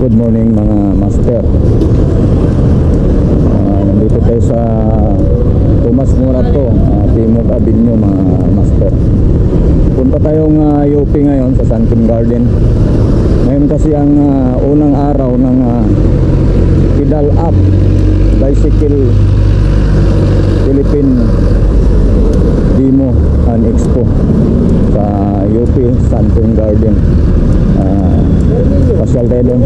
Good morning mga master. Nandito tayo sa Tomas Morato, Timog Avenue mga master. Punta tayong UP ngayon sa Sunken Garden. Ngayon kasi ang unang araw ng Pedal Up Bicycle Philippine Demo and Expo sa UP Sunken Garden. Pasyal tayo doon.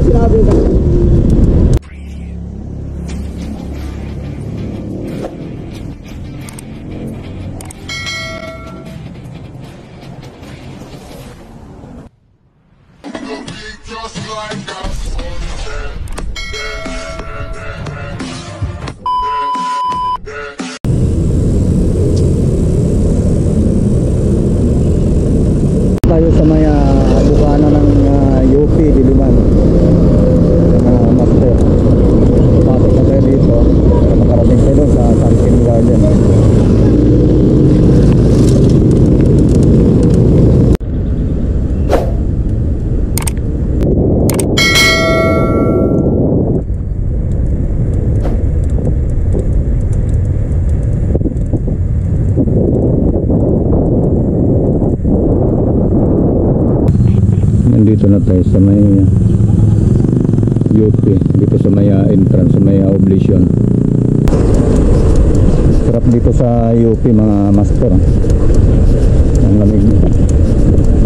Tayo sa may bukana ng UP Diliman master. Pasok na tayo dito para makarating tayo doon sa Sunken Garden. Nandito na tayo sa may UP, dito sa may entrance, sa may Oblacion. Sarap dito sa UP mga master. Ang lamig,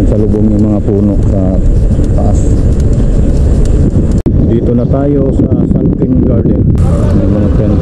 nagsalubong yung mga puno sa taas. Dito na tayo sa Sunken Garden. May mga tent.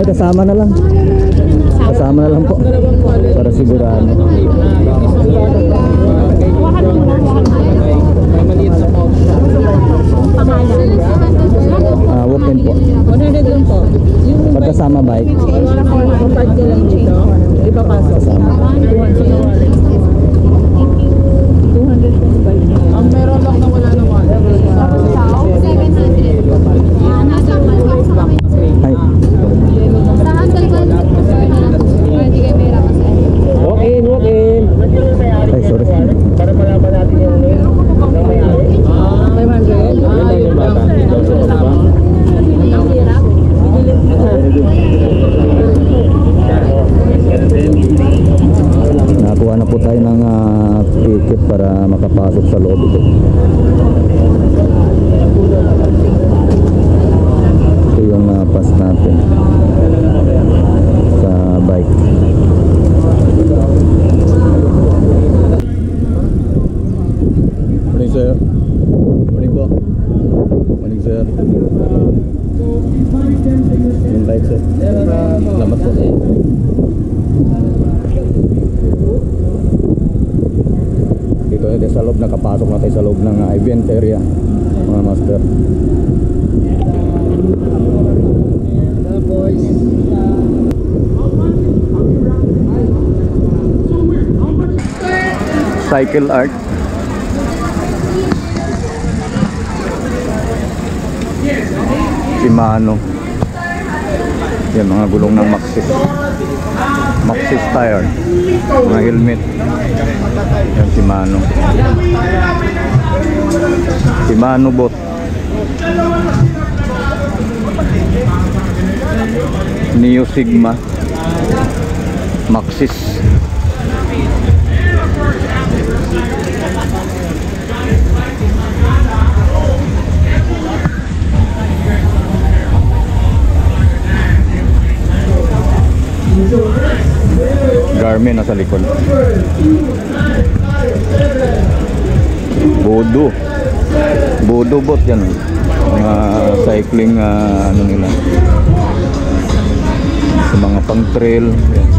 Kasama na lang. Kasama na lang po. Para sigurado. Walk-in po. 100 lang po. Pagkasama bike. Pagkasama lang dito. Ipapasok. Kasama. 200 po bike. Ang meron lang na wala naman. 700. Ay. Walk-in. Ay, sorry. Para malaman natin yung may-ari. 500. Nakuha na po tayo ng ticket para makapasok sa loob ito. Ito yung pass natin sa bike. Morning sir. Morning po. Morning sir. Yung bike sir. Salamat po. Dito tayo sa loob, nakapasok na tayo sa loob ng event area mga master. Cycle art. Shimano. Yan mga gulong ng Maxxis tire. Mga helmet. Yan Shimano. Shimano bot. Neo Sigma. Maxxis. Garmin nasa likod. Bodo bot yan. Mga cycling ano nila. Sa mga pang trail. Yan.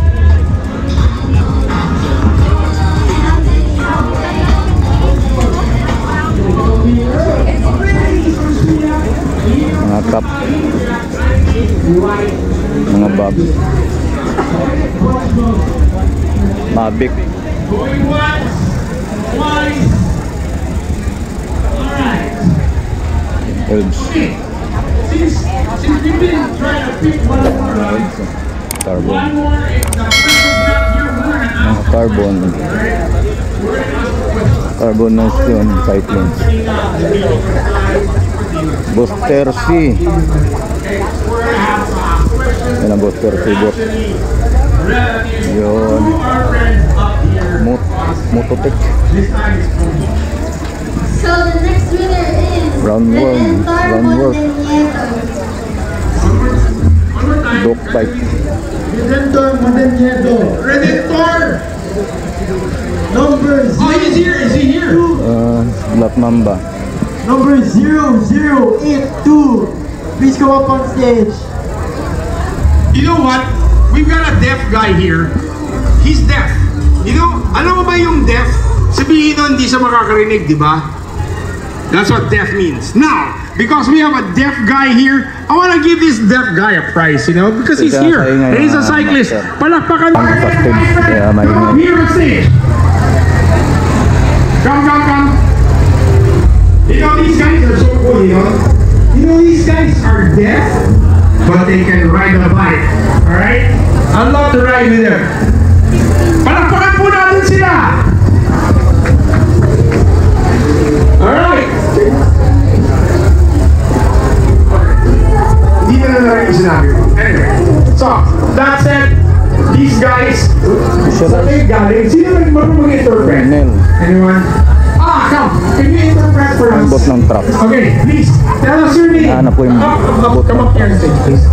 Mavic. Going once, twice. Alright. Elves. Okay. Since we've been trying to pick one more up, Carbon. one more, if the person's not here, we're gonna ask. Carbon. Alright? We're gonna ask the question. Carbon nose yun, cycling. Booster C. Okay, we're gonna have questions. Yan ang Booster C, boss. Relative Yun. to our friends up here. Mototech. This time is for me. So the next winner is Roundworm. Roundworm. One more time. Dog bike. Redentor Modeniedo. Redentor! Number Oh, he's here. Is he here? Black Mamba. number 0082. Please come up on stage. You know what? We've got a deaf guy here. He's deaf. You know, alam mo ba yung deaf? Sabihin nun, hindi siya makakarinig, di ba? That's what deaf means. Now, because we have a deaf guy here, I want to give this deaf guy a prize, you know, because he's here. And he's a cyclist. Palakpakan mo. Ang sa stage, kaya may Come here on stage. Come. You know, these guys are so cool, you know. You know, these guys are deaf, but they can ride a bike. Alright? I'd love to ride with them. Palakpakan po natin sila! Alright! Hindi na narinig yung sinabi ko. Anyway, so, that said, these guys, sa tayo galing, sino marunong mag-interpret? Nel. Anyone? Come! Can you interpret for us? Bot ng truck. Okay, please, tell us your name. Hanap ko yung Come up here and stage, please.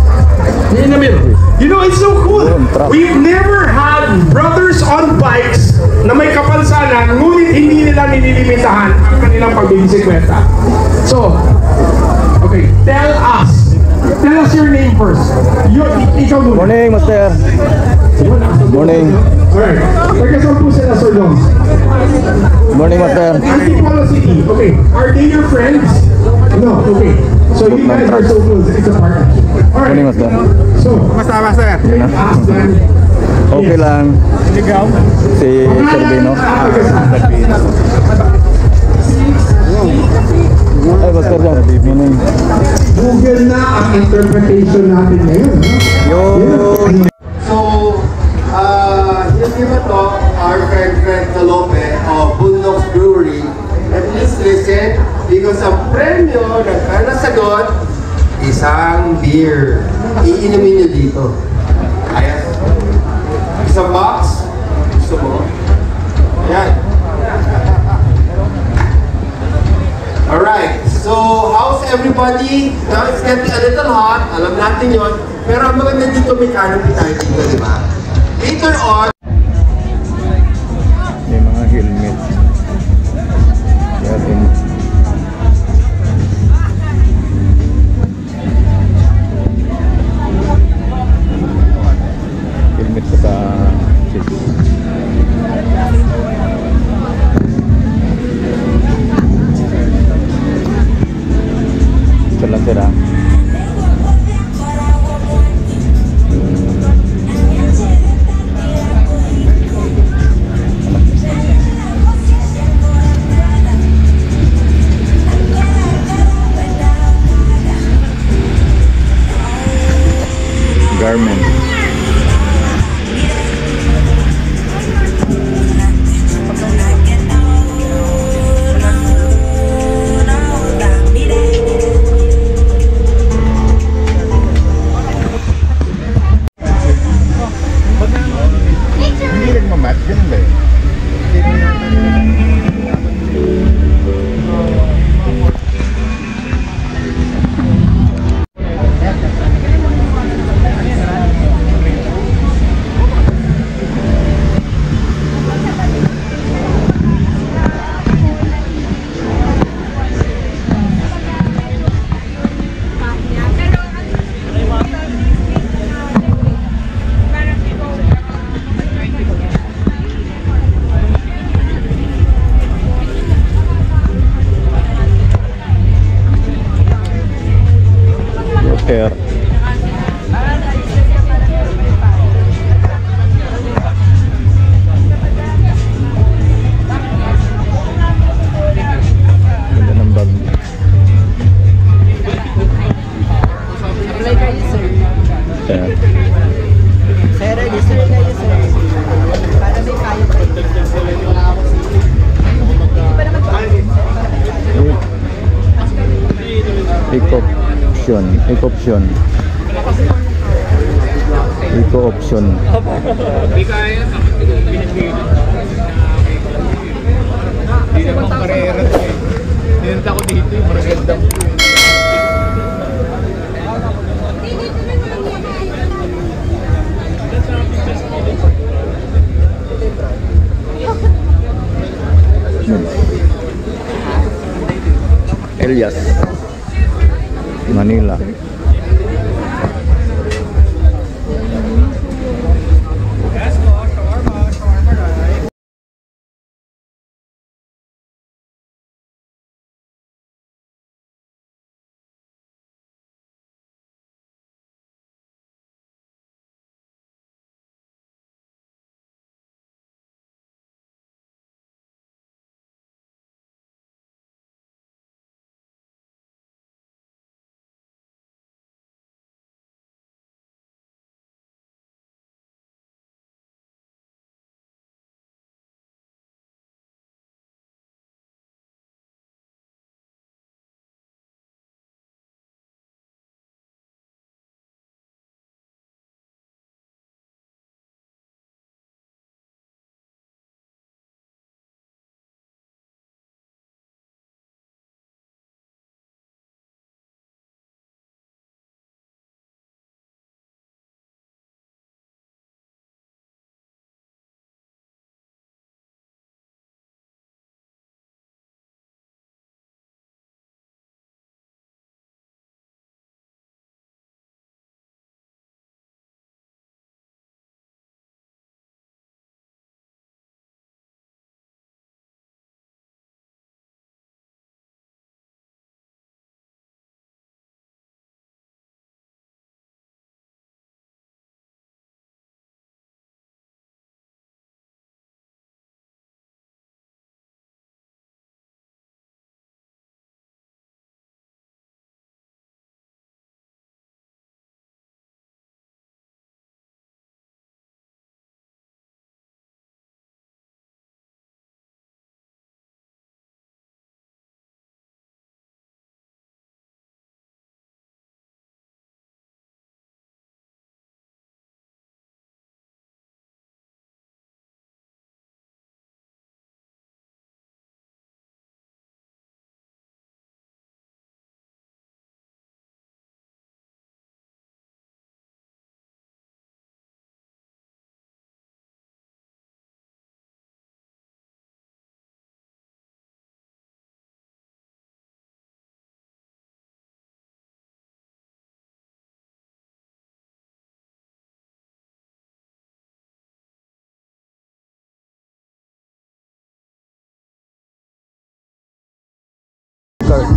In the middle. You know, it's so cool. We've never had brothers on bikes na may kapalsanan, ngunit hindi nila nililimitahan ang kanilang pagbibisikleta. So, okay, tell us your name first. Ikaw muna. Morning, Master. Morning. Alright, nagkasal po sila, Sir Long. Morning, Master. Antipolo City. Okay, are they your friends? No, okay. So you guys are so close. It's a partnership. Alright. Morning, Master. So, Master. Ask them. Okay lang. Si Servino. Ay, Master dyan. Morning. Google na ang interpretation natin ngayon. Yun. So, hindi ba to, our friend Calope of Bulldogs Brewery, and please listen, because ang premyo ng Kanasagot, isang beer. Iinumin nyo dito. Ayan. Isang box. Gusto mo? Ayan. Alright, so how's everybody? Now it's getting a little hot, alam natin yon. Pero ang maganda dito, may canopy tayo dito, di ba? Later on, May mga helmet. Yan. Helmet ko sa seat. Ito lang sila. Garment. Hindi nagmamat, ganun ba yun? Hair. Eco option. Eco option. Hindi naman karera. Dinunta ko dito yung maragandang Elias, Manila.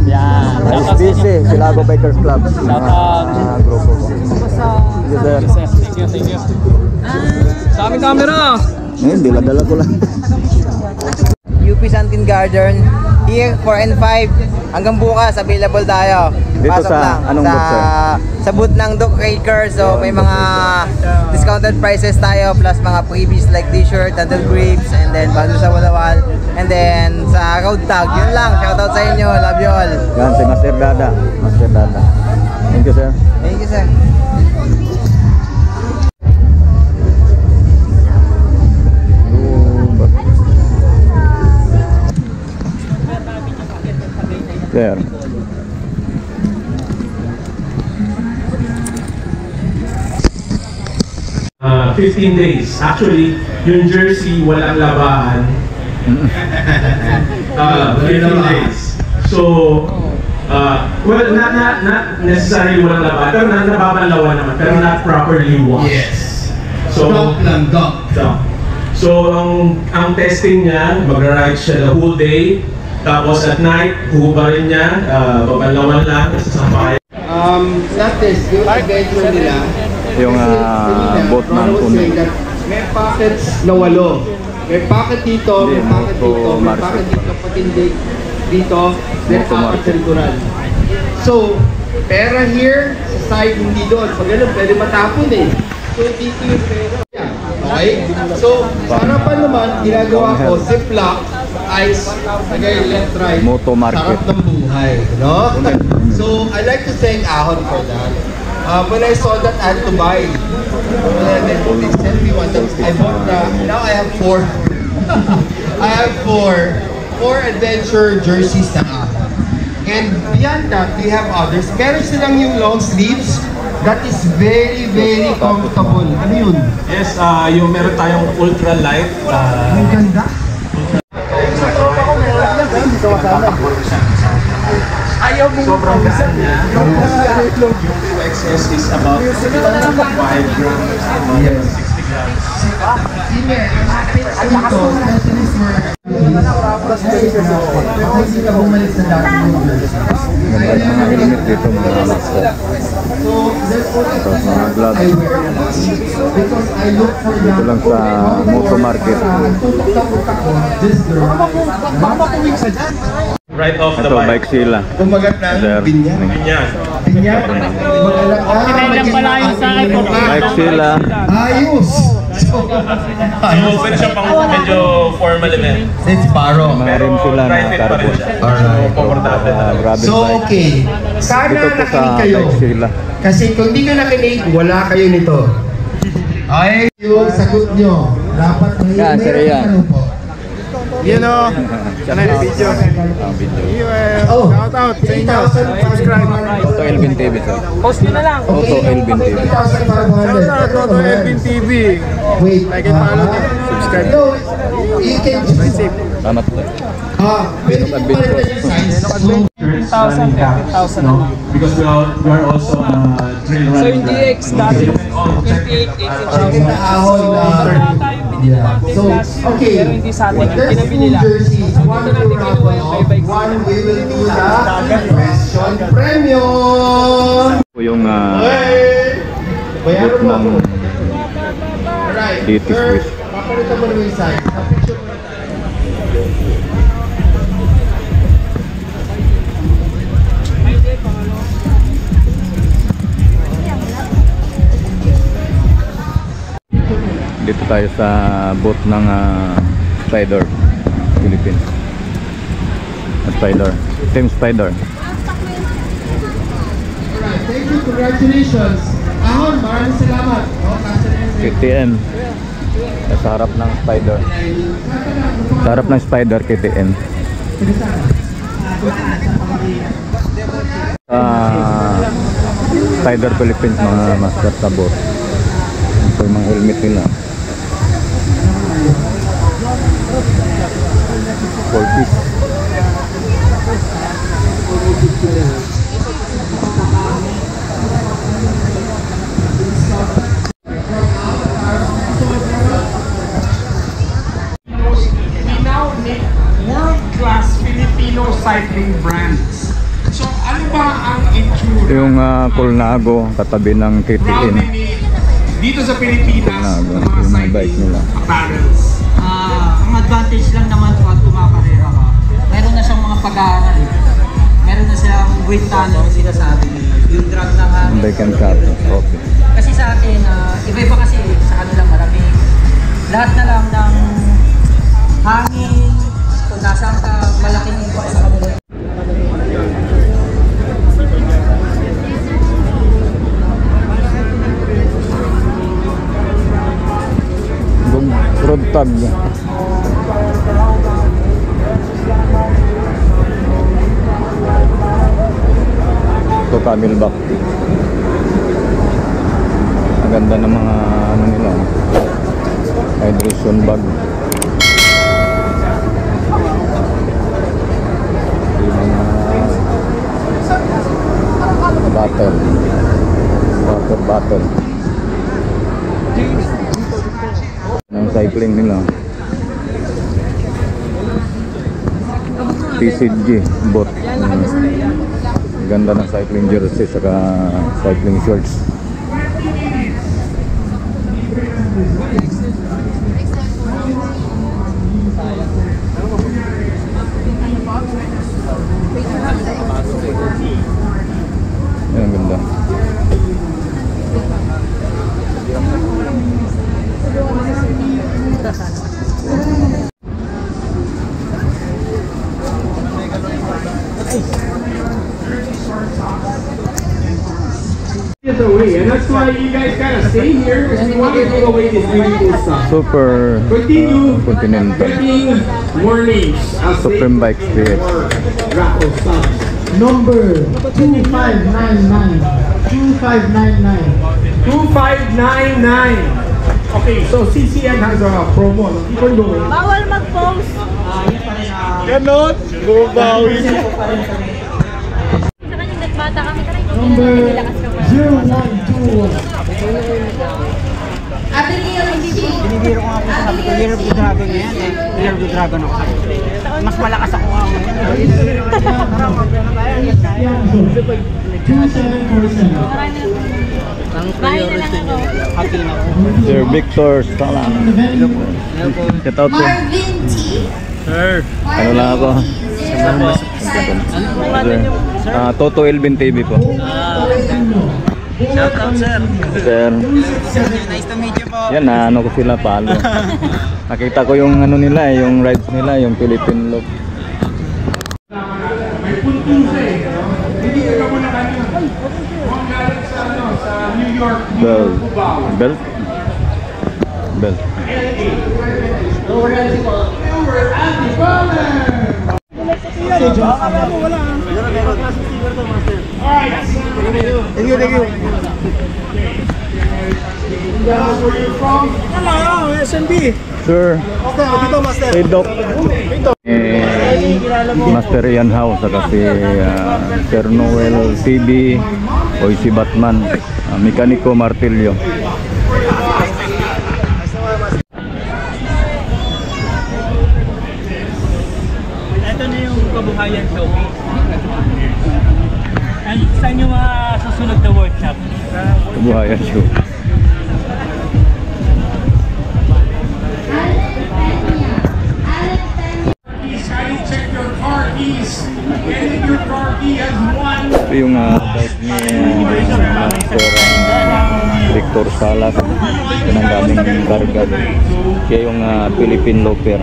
Yan. SBC, Silago Bikers Club. Mga grupo ko. Yes, sir. Thank you. Sa aming camera. Ngayon, dala-dala ko lang. UP Santin Garden. Here, 4 and 5. Hanggang bukas, available tayo. Dito Pasok sa lang. anong booth, sir? Sa booth ng Duck Raker. So, may mga discounted prices tayo. Plus mga freebies like t-shirt, handle grips, and then bago sa walawal. And then, sa road tag. Yun lang. Shoutout sa inyo. Love you all. Yan, si Master Dada. Master Dada. Thank you, sir. Thank you, sir. Sir. 15 days. Actually, yung jersey walang labahan. 15 days. So, well, not necessarily walang labahan, pero nababanlawan naman, pero not properly washed. Yes. So, Dog. So, ang testing niya, magra-ride siya the whole day. Tapos at night, huhubarin niya, babanlawan lang, sasampayan. Not this, yung adventure nila. Yung boatman tunnel. May pockets na 8. May pocket dito, may pocket dito, may pocket dito, patindi dito, may pocket sa likuran. So, pera here, sa side hindi doon. Pag ganun, pwede matapon eh. So, dito yung pera. Okay? So, sa harapan naman, ginagawa ko, ziplock, ice, lagay left, right. Moto market. Sarap ng buhay. No? So I'd like to thank Ahon for that. When I saw that I had to buy, they sent me one. I bought now I have 4. I have 4 adventure jerseys na Ahon. And beyond that, we have others. Meron silang yung long sleeves that is very, very comfortable. Ano yun? Yes, yung meron tayong ultra light. Ang ganda. Sobrang gaan niya. Yung 2XS is about 5 grams and 60 grams. Mga helmet dito mga master. Ito mga gloves. Dito lang sa Moto Market. Right off the Ito, bike. bike sila. Kumagat na binya. Binyan. Binya? Bike sila. Ayos! So, pwede siya pang medyo formal event. It's Paro. Meron sila na Private pa rin carbon. siya. Alright. Komportable. Grabe So, bike. okay. Sana Dito po sa nakinig kayo. bike sila. Kasi kung di ka nakinig, wala kayo nito. Ay, yung sagot nyo. Dapat may Yan, sir, yan. tanong po. Yun o. Sana yung video. Ang video. Oh, Shout out sa inyo. Subscribe. Auto Elvin TV sir. Post nyo na lang. Auto Elvin TV. 3,500. Shout out Toto Elvin TV. Wait. Like and follow din. Subscribe. No, you can just... Salamat sir. Pwede nyo palitan yung size. 15,000, 15,000 na. Because we are also trail running. So yung DX dati, 28, 18,000. Ahon na... Yeah. So, okay. Pero hindi sa atin. There's Kinabili 2 lang. jerseys. One Dito natin will kinuha yung raffle bike. off. One we will do the question premium. Ito yung Hey! booth Bayaran mo ng ako. Alright. DT Sir, Swiss. papalitan mo naman yung size. Picture mo. Dito tayo sa booth ng Spider Philippines. Spider. Team Spider. Alright, thank you. Congratulations. Ahon, maraming salamat. KTM. Sa harap ng Spider. Sa harap ng Spider KTM. Spider Philippines mga master sa booth. Ito yung mga helmet nila. 4 piece. We now need world-class Filipino cycling brands. So ano ba ang itsura? Yung Colnago katabi ng KTM. Dito sa Pilipinas, Colnago, ng mga yung mga cycling bike nila. apparels. Ang advantage lang naman pag kumakarera ka, meron na siyang mga pag-aaral. Meron na siyang wind tunnel na sinasabi. Yung drag ng hangin. They can cut. Okay. Kasi sa atin, iba-iba kasi sa kanila marami. Lahat na lang ng hangin, kung nasaan ka, malaking impact sa kanila. Road tag. Ito camelback. Ang ganda ng mga ano nila. Hydration bag. Yung mga bottle. Ng cycling nila. TCG bot. Ganda ng cycling jersey saka cycling shorts. Yan ang ganda. why you guys gotta stay here because we want to give away this really cool stuff. Super Continue Continental. getting more names. I'll say Supreme Bikes PX. more raffle stuff. Number 2599. 2599. 2599. Okay, so CCN has a promo. Keep on going. Bawal mag-post. Ganon. Bumawi. Sa kanyang nagbata kami Number 0121. Abigail and Chi. Binibiro ko nga po sabi ko, Year of the Dragon na yan eh. Year of the Dragon ako. Mas malakas ako nga ngayon. 2747. Bahay na lang ako. Happy na ako. Sir Victor Sala. Shout out to. Marvin T. Ano lang ako? Sir. Toto Elvin TV po. Shout out sir. Sir. Nice to meet you po. Yan na ano ko sila palo. Nakita ko yung ano nila, yung rides nila, yung Philippine look. May punto siya eh. Hindi ka muna kanina. Huwag galing sa ano, sa New York. Belt. Belt? Belt. Thank you. Where you from? SNB. Sir. Dito, Master. Hey, Doc. Master Ian House, saka si Sir Noel TV, o si Batman, Mekaniko Martilyo. Ito na yung kabuhayan showcase. Saan yung susunod na workshop? Kabuhayan show. Kindly check your car keys. And if your car key has one. Ito yung bike ni Master Victor Salas. Yan ang daming karga. Siya yung Philippine Loper.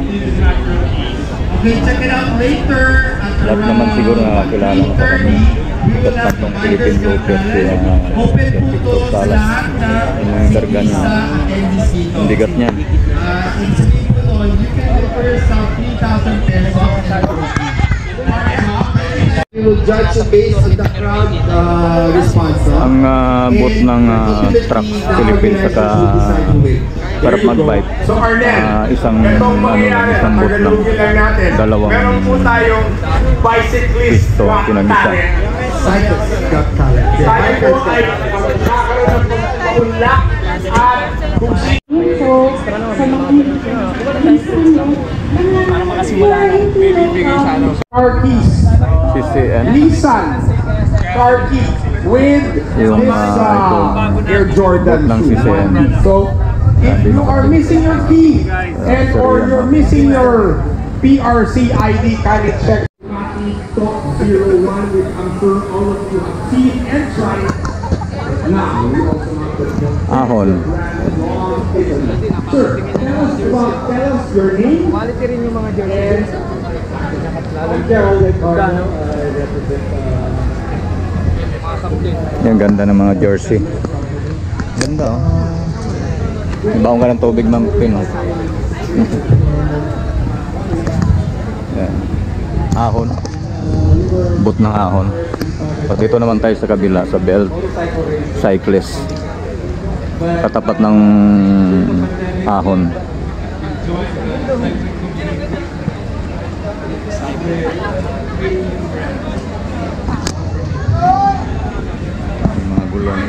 Okay, check it out later. Lahat naman siguro kilala na sa kami. Sikat na itong Philippine Loper. Si Sir Victor Salas. Yan yung karga niya. Ang bigat niya. You can offer yourself 3,000 pesos. We will judge you based on the crowd response. Ang booth ng Truck Philippines saka sarap mag-bike. So Arnel, isang itong mangyayari, isang booth ng tagalugin lang natin. dalawang Meron po tayong bicyclist pisto rock pinag-isa. talent. Cycles got talent. Tayo po ay magkakaroon ng pagpaunlak at kung Para makasimula ng bibigay sa ano. car keys. CCN. Nissan car key with Yung, this Air booth Jordan ng shoe. CCN. So, if you are missing your key and or you're missing your PRC ID, kindly check. Talk 01, which I'm sure all of you have seen and tried. Now, we also have the Ahon. Sir, tell us your name. Quality rin yung mga Jordan. Yung ganda ng mga jersey. Ganda oh. Ibaon ka ng tubig ng pin oh. Yan. Ahon. Boot ng ahon. Pag dito naman tayo sa kabila sa Belt Cyclist. Katapat ng ahon. Yung mga gulong.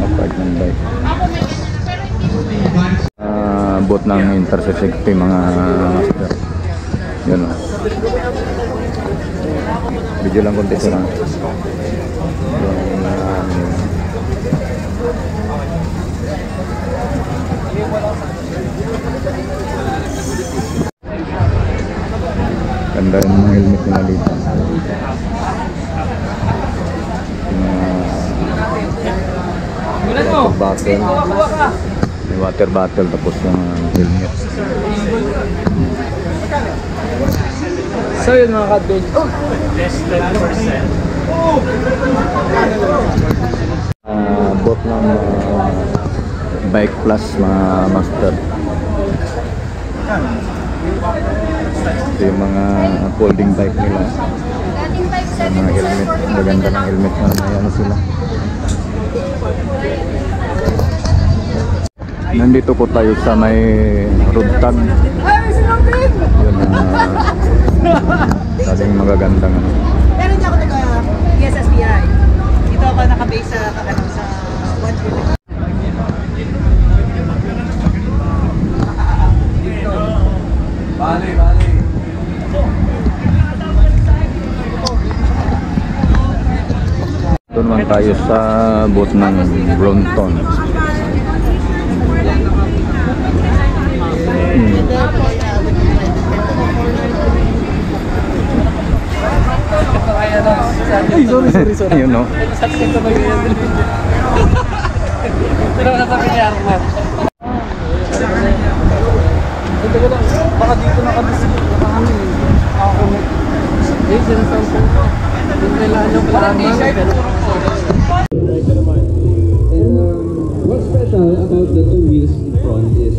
Apartment bike. Boot ng Intercity mga master. Yun o. Video lang konti sa lang. Ganda rin mga helmet nila dito. Water bottle. May water bottle tapos yung helmet. So yun mga ka-bench. Less 10%. Bot ng Bike Plus mga master. Ito yung mga folding bike nila. Mga helmet, maganda ng helmet na ano sila. Nandito po tayo sa may road tag. Yun saling magagandang ano. Pero hindi ako nag-PSSBI. Dito ako nakabase sa 1 Ito naman tayo sa boat ng Bronton. Sorry. Ayun no. Pero nasabi niya Arman. Baka dito na kami nakahangin. Ako na. Eh, sinasampo ko. Kailangan yung kalaman. What's special about the two wheels in front is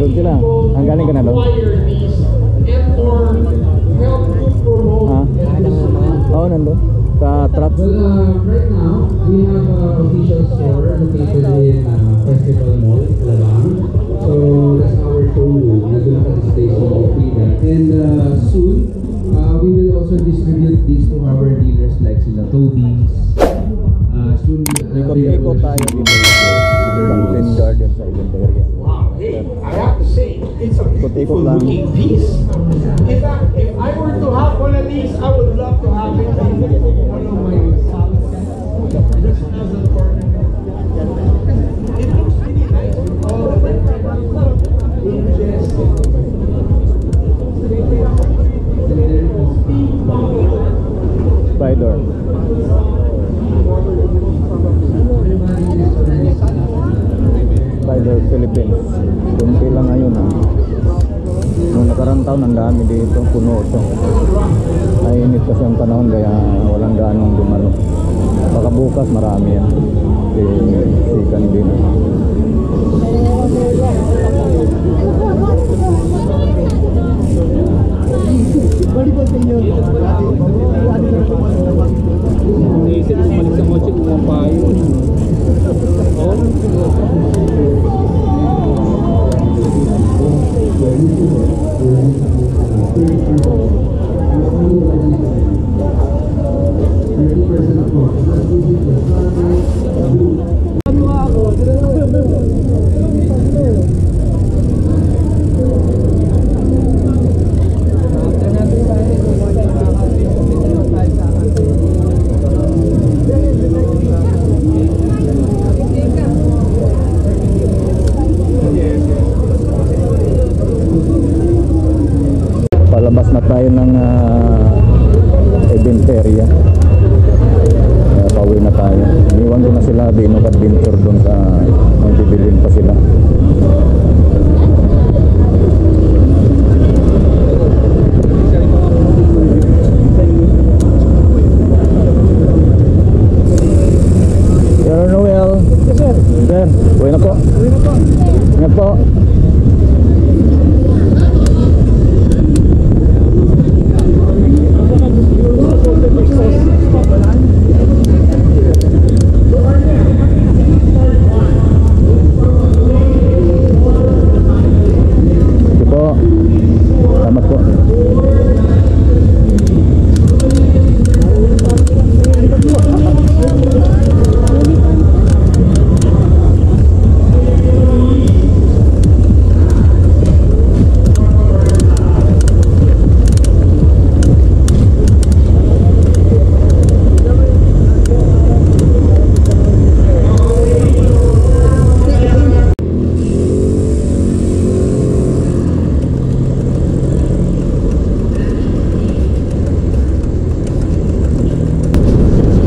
Doon sila. Ang galing ka na doon? Ha? Oo, nandun. Sa truck. Right now, we have an official store located in Festival Mall, Labang. So, that's our showroom. Nandun ako sa station of Freedom. And soon, we will also distribute this to our dealers like sila Toby's. Soon, ikot tayo dito sa Sunken Garden sa ibang area. I have to say, it's a beautiful looking piece. In fact, if I were to have one of these, I would love to have it in one of my salads. Just as a corner. It looks really nice with all the hinges. Spider. Spider Philippines. Kunti lang ngayon ha. Noong nakarang taon ang dami dito, puno ito. Nainit kasi ang panahon kaya walang ganong dumalo. Baka bukas marami yan. Sikan din. Naisip kung balik sa kotse, kumapayo. na sila Binog Adventure doon sa magbibilin pa sila. Sir Noel. Sir, uwi na po. Ingat po. Salamat po.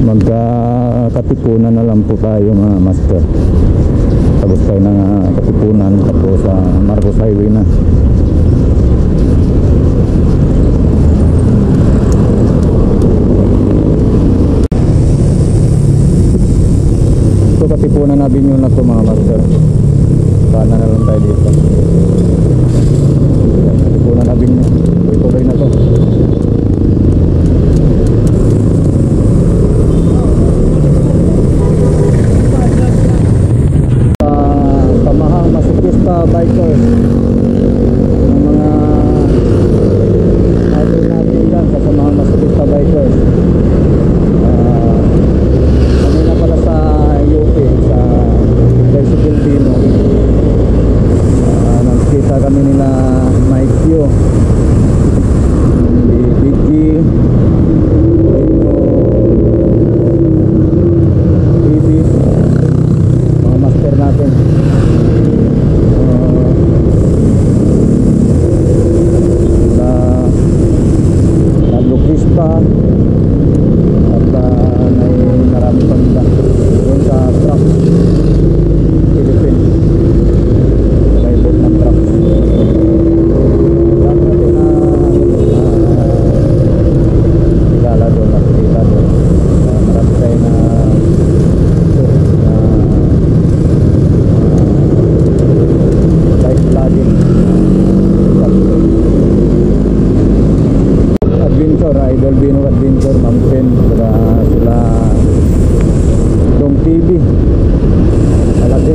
Magkatipunan na lang po tayo mga master. Tapos tayo ng Katipunan, tapos sa Marcos Highway na. So Katipunan na din yun na ito mga master. Sana na lang tayo dito. Katipunan na din yun. Tuloy na to. Bikers ng mga idol natin dyan, kasamahang masukista bikers. Kami na pala sa UP, sa Bicycle Dino. Nakikita kami nila Mike Q, BG, Ibis, mga master natin. At marami pang iba doon sa truck Philippines, driver ng truck. Dami natin na sigala doon, nakikita doon. Marami tayo na bike vlogging Adventure, Idol Binog Adventure, Mountain, sila Dong TV, malaki.